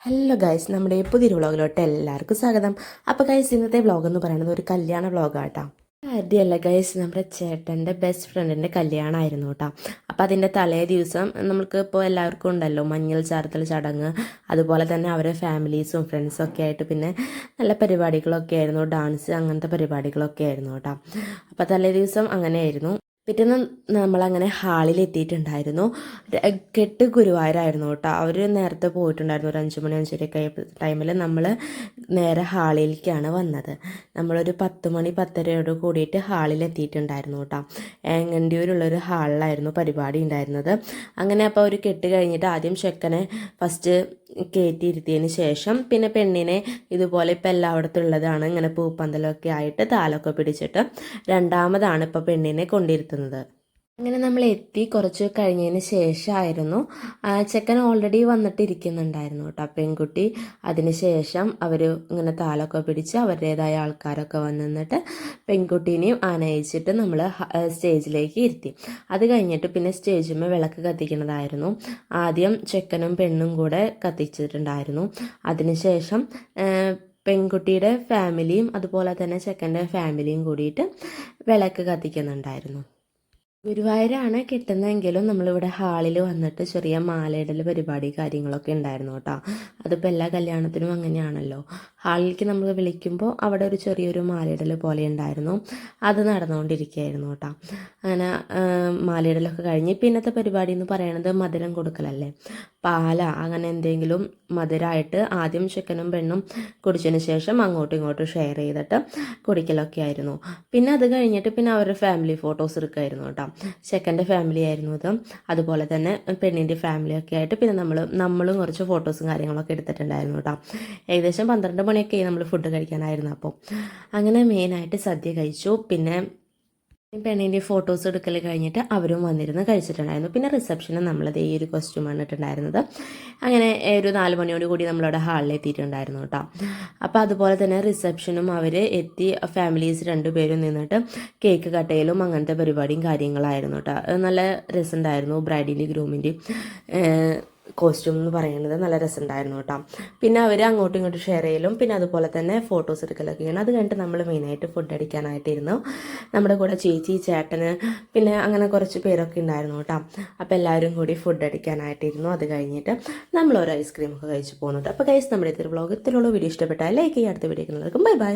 Hello guys, നമ്മുടെ പുതിയൊരു വ്ളോഗിലോട്ട് എല്ലാവർക്കും സ്വാഗതം. അപ്പോൾ ഗൈസ്, ഇന്നത്തെ വ്ളോഗ് എന്ന് പറയുന്നത് ഒരു കല്യാണ വ്ളോഗാട്ടോ. ആദ്യമല്ല ഗൈസ്, നമ്മുടെ ചേട്ടൻ്റെ ബെസ്റ്റ് ഫ്രണ്ടിൻ്റെ കല്യാണമായിരുന്നു കേട്ടോ. അപ്പോൾ അതിൻ്റെ തലേ ദിവസം നമ്മൾക്ക് ഇപ്പോൾ എല്ലാവർക്കും ഉണ്ടല്ലോ മഞ്ഞൾ ചാർത്തൽ ചടങ്ങ്, അതുപോലെ തന്നെ അവരുടെ ഫാമിലീസും ഫ്രണ്ട്സും ഒക്കെ ആയിട്ട് പിന്നെ നല്ല പരിപാടികളൊക്കെ ആയിരുന്നു, ഡാൻസ് അങ്ങനത്തെ പരിപാടികളൊക്കെ ആയിരുന്നു കേട്ടോ. അപ്പോൾ തലേ ദിവസം അങ്ങനെയായിരുന്നു. പിറ്റേന്ന് നമ്മളങ്ങനെ ഹാളിൽ എത്തിയിട്ടുണ്ടായിരുന്നു. കെട്ട് ഗുരുവായൂരായിരുന്നു കേട്ടോ. അവർ നേരത്തെ പോയിട്ടുണ്ടായിരുന്നു, ഒരു 5 മണി 5:30 ടൈമിൽ നമ്മൾ നേരെ ഹാളിലേക്കാണ് വന്നത്. നമ്മളൊരു 10 മണി 10:30യോട് കൂടിയിട്ട് ഹാളിൽ എത്തിയിട്ടുണ്ടായിരുന്നു കേട്ടോ. ഏങ്ങണ്ടിയൂരുള്ളൊരു ഹാളിലായിരുന്നു പരിപാടി ഉണ്ടായിരുന്നത്. അങ്ങനെ അപ്പോൾ ഒരു കെട്ട് കഴിഞ്ഞിട്ട് ആദ്യം ചെക്കനെ ഫസ്റ്റ് കയറ്റിയിരുത്തിയതിന് ശേഷം പിന്നെ പെണ്ണിനെ ഇതുപോലെ ഇപ്പം എല്ലായിടത്തും ഉള്ളതാണ്, ഇങ്ങനെ പൂപ്പന്തലൊക്കെ ആയിട്ട് താലൊക്കെ പിടിച്ചിട്ട് രണ്ടാമതാണ് ഇപ്പോൾ പെണ്ണിനെ കൊണ്ടിരുത്തുന്നത്. അങ്ങനെ നമ്മൾ എത്തി കുറച്ച് കഴിഞ്ഞതിന് ശേഷമായിരുന്നു, ചെക്കൻ ഓൾറെഡി വന്നിട്ടിരിക്കുന്നുണ്ടായിരുന്നു കേട്ടോ പെൺകുട്ടി. അതിന് ശേഷം അവർ ഇങ്ങനെ താലൊക്കെ പിടിച്ച് അവരുടേതായ ആൾക്കാരൊക്കെ വന്നിട്ട് പെൺകുട്ടീനെയും ആനയിച്ചിട്ട് നമ്മൾ സ്റ്റേജിലേക്ക് ഇരുത്തി. അത് കഴിഞ്ഞിട്ട് പിന്നെ സ്റ്റേജിന്മേൽ വിളക്ക് കത്തിക്കുന്നതായിരുന്നു. ആദ്യം ചെക്കനും പെണ്ണും കൂടെ കത്തിച്ചിട്ടുണ്ടായിരുന്നു. അതിനുശേഷം പെൺകുട്ടിയുടെ ഫാമിലിയും അതുപോലെ തന്നെ ചെക്കൻ്റെ ഫാമിലിയും കൂടിയിട്ട് വിളക്ക് കത്തിക്കുന്നുണ്ടായിരുന്നു. ഗുരുവായൂരാണ് കിട്ടുന്നതെങ്കിലും നമ്മളിവിടെ ഹാളിൽ വന്നിട്ട് ചെറിയ മാലയിടൽ പരിപാടി കാര്യങ്ങളൊക്കെ ഉണ്ടായിരുന്നു കേട്ടോ. അതിപ്പോൾ എല്ലാ കല്യാണത്തിനും അങ്ങനെയാണല്ലോ. ഹാളിലേക്ക് നമ്മൾ വിളിക്കുമ്പോൾ അവിടെ ഒരു ചെറിയൊരു മാലയിടൽ പോലെ ഉണ്ടായിരുന്നു, അത് നടന്നുകൊണ്ടിരിക്കുകയായിരുന്നു കേട്ടോ. അങ്ങനെ മാലയിടലൊക്കെ കഴിഞ്ഞ് പിന്നത്തെ പരിപാടി എന്ന് പറയുന്നത് മധുരം കൊടുക്കലല്ലേ, പാല അങ്ങനെ എന്തെങ്കിലും മധുരമായിട്ട് ആദ്യം ചിക്കനും പെണ്ണും കുടിച്ചതിന് ശേഷം അങ്ങോട്ടും ഇങ്ങോട്ടും ഷെയർ ചെയ്തിട്ട് കുടിക്കലൊക്കെ ആയിരുന്നു. പിന്നെ അത് കഴിഞ്ഞിട്ട് പിന്നെ അവരുടെ ഫാമിലി ഫോട്ടോസ് എടുക്കുമായിരുന്നു കേട്ടോ. ചെക്കൻ്റെ ഫാമിലി ആയിരുന്നു ഇത്, അതുപോലെ തന്നെ പെണ്ണിൻ്റെ ഫാമിലിയൊക്കെ ആയിട്ട് പിന്നെ നമ്മളും കുറച്ച് ഫോട്ടോസും കാര്യങ്ങളൊക്കെ എടുത്തിട്ടുണ്ടായിരുന്നു കേട്ടോ. ഏകദേശം 12 മണിയൊക്കെ നമ്മൾ ഫുഡ് കഴിക്കാനായിരുന്നു. അപ്പോൾ അങ്ങനെ മെയിനായിട്ട് സദ്യ കഴിച്ചു. പിന്നെ പെണ്ണിൻ്റെ ഫോട്ടോസ് എടുക്കൽ കഴിഞ്ഞിട്ട് അവരും വന്നിരുന്ന് കഴിച്ചിട്ടുണ്ടായിരുന്നു. പിന്നെ റിസപ്ഷന് നമ്മളത് ഈ ഒരു കോസ്റ്റ്യൂമാണ് ഇട്ടിട്ടുണ്ടായിരുന്നത്. അങ്ങനെ ഒരു 4 മണിയോട് കൂടി നമ്മളവിടെ ഹാളിൽ എത്തിയിട്ടുണ്ടായിരുന്നു കേട്ടോ. അപ്പോൾ അതുപോലെ തന്നെ റിസപ്ഷനും അവർ എത്തി, ഫാമിലീസ് 2 പേരും നിന്നിട്ട് കേക്ക് കട്ടയിലും അങ്ങനത്തെ പരിപാടിയും കാര്യങ്ങളായിരുന്നു കേട്ടോ. നല്ല രസമുണ്ടായിരുന്നു. ബ്രൈഡിൻ്റെ ഗ്രൂമിൻ്റെയും കോസ്റ്റ്യൂം എന്ന് പറയുന്നത് നല്ല രസമുണ്ടായിരുന്നു കേട്ടോ. പിന്നെ അവർ അങ്ങോട്ടും ഇങ്ങോട്ടും ഷെയർ ചെയ്യലും പിന്നെ അതുപോലെ തന്നെ ഫോട്ടോസ് എടുക്കലൊക്കെയാണ്. അത് കഴിഞ്ഞിട്ട് നമ്മൾ മെയിനായിട്ട് ഫുഡ് അടിക്കാനായിട്ടിരുന്നു. നമ്മുടെ കൂടെ ചേച്ചി ചേട്ടന് പിന്നെ അങ്ങനെ കുറച്ച് പേരൊക്കെ ഉണ്ടായിരുന്നു കേട്ടോ. അപ്പോൾ എല്ലാവരും കൂടി ഫുഡ് അടിക്കാനായിട്ടിരുന്നു. അത് കഴിഞ്ഞിട്ട് നമ്മളൊരു ഐസ്ക്രീമൊക്കെ കഴിച്ച് പോകുന്നുണ്ട്. അപ്പോൾ ഗൈസ്, നമ്മുടെ ഇത്തിരി വ്ളോഗ് ഇത്തിരിയുള്ള വീഡിയോ ഇഷ്ടപ്പെട്ടാൽ ലൈക്ക് ചെയ്യുക. അടുത്ത വീഡിയോ എല്ലാവർക്കും ബൈ ബൈ.